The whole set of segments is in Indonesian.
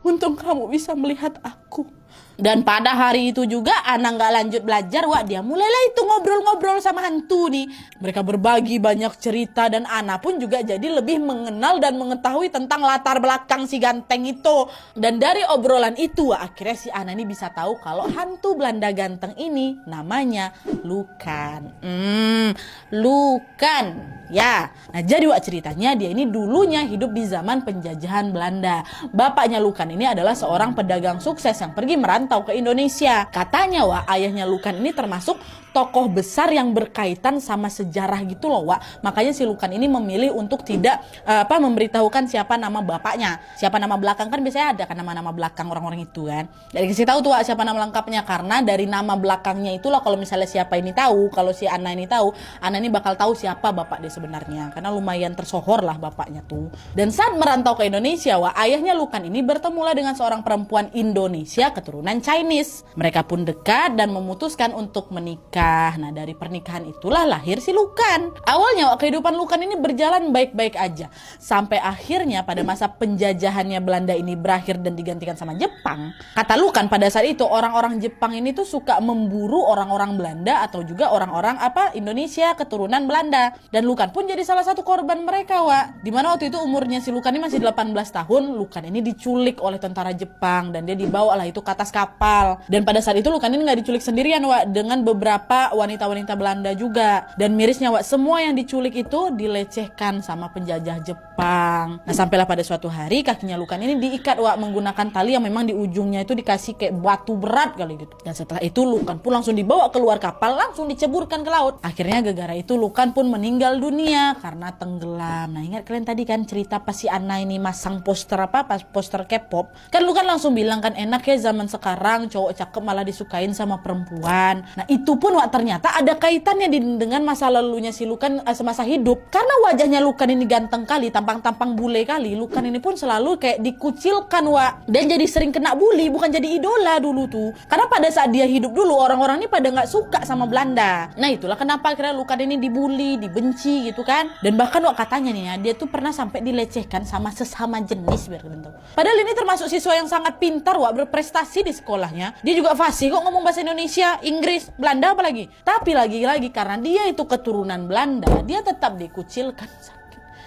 Untung kamu bisa melihat aku. Dan pada hari itu juga Ana nggak lanjut belajar, wah dia mulailah itu ngobrol-ngobrol sama hantu nih. Mereka berbagi banyak cerita dan Ana pun juga jadi lebih mengenal dan mengetahui tentang latar belakang si ganteng itu. Dan dari obrolan itu akhirnya si Ana ini bisa tahu kalau hantu Belanda ganteng ini namanya Lukan. Lukan. Ya, nah jadi ceritanya dia ini dulunya hidup di zaman penjajahan Belanda. Bapaknya Lukan ini adalah seorang pedagang sukses yang pergi merantau ke Indonesia. Katanya ayahnya Lukan ini termasuk tokoh besar yang berkaitan sama sejarah gitu loh Makanya si Lukan ini memilih untuk tidak memberitahukan siapa nama bapaknya. Siapa nama belakang kan biasanya ada kan nama-nama belakang orang-orang itu kan. Jadi kasih tahu tuh siapa nama lengkapnya, karena dari nama belakangnya itulah kalau misalnya siapa ini tahu, kalau si Ana ini tahu, Ana ini bakal tahu siapa bapak dia sebenarnya, karena lumayan tersohor lah bapaknya tuh. Dan saat merantau ke Indonesia ayahnya Lukan ini bertemulah dengan seorang perempuan Indonesia keturunan Chinese. Mereka pun dekat dan memutuskan untuk menikah. Nah dari pernikahan itulah lahir si Lukan. Awalnya kehidupan Lukan ini berjalan baik-baik aja, sampai akhirnya pada masa penjajahannya Belanda ini berakhir dan digantikan sama Jepang. Kata Lukan pada saat itu orang-orang Jepang ini tuh suka memburu orang-orang Belanda atau juga orang-orang Indonesia keturunan Belanda. Dan Lukan pun jadi salah satu korban mereka Dimana waktu itu umurnya si Lukan ini masih 18 tahun. Lukan ini diculik oleh tentara Jepang dan dia dibawa lah itu ke atas kapal. Dan pada saat itu Lukan ini nggak diculik sendirian dengan beberapa wanita-wanita Belanda juga. Dan mirisnya semua yang diculik itu dilecehkan sama penjajah Jepang. Nah sampailah pada suatu hari kakinya Lukan ini diikat menggunakan tali yang memang di ujungnya itu dikasih kayak batu berat kali gitu. Dan setelah itu Lukan pun langsung dibawa keluar kapal, langsung diceburkan ke laut. Akhirnya gara-gara itu Lukan pun meninggal dunia karena tenggelam. Nah ingat kalian tadi kan cerita pas si Ana ini masang poster poster K-pop. Kan Lukan langsung bilang kan enak ya zaman sekarang cowok cakep malah disukain sama perempuan. Nah itu pun ternyata ada kaitannya dengan masa lalunya si Lukan semasa hidup. Karena wajahnya Lukan ini ganteng kali, tampang-tampang bule kali. Lukan ini pun selalu kayak dikucilkan dan jadi sering kena bully, bukan jadi idola dulu tuh. Karena pada saat dia hidup dulu orang-orang ini pada nggak suka sama Belanda. Nah itulah kenapa akhirnya Lukan ini dibully, dibenci gitu kan. Dan bahkan katanya nih dia tuh pernah sampai dilecehkan sama sesama jenis biar kalian tahu. Padahal ini termasuk siswa yang sangat pintar berprestasi di sekolahnya. Dia juga fasih kok ngomong bahasa Indonesia, Inggris, Belanda apalagi. Tapi lagi-lagi karena dia itu keturunan Belanda, dia tetap dikucilkan.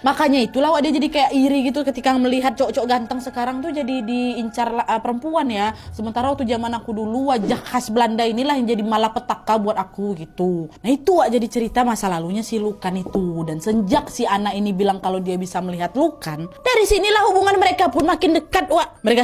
Makanya itulah dia jadi kayak iri gitu ketika melihat cowok-cowok ganteng sekarang tuh jadi diincar perempuan ya. Sementara waktu zaman aku dulu wajah khas Belanda inilah yang jadi malapetaka buat aku gitu. Nah itu jadi cerita masa lalunya si Lukan itu. Dan sejak si Ana ini bilang kalau dia bisa melihat Lukan, dari sinilah hubungan mereka pun makin dekat Mereka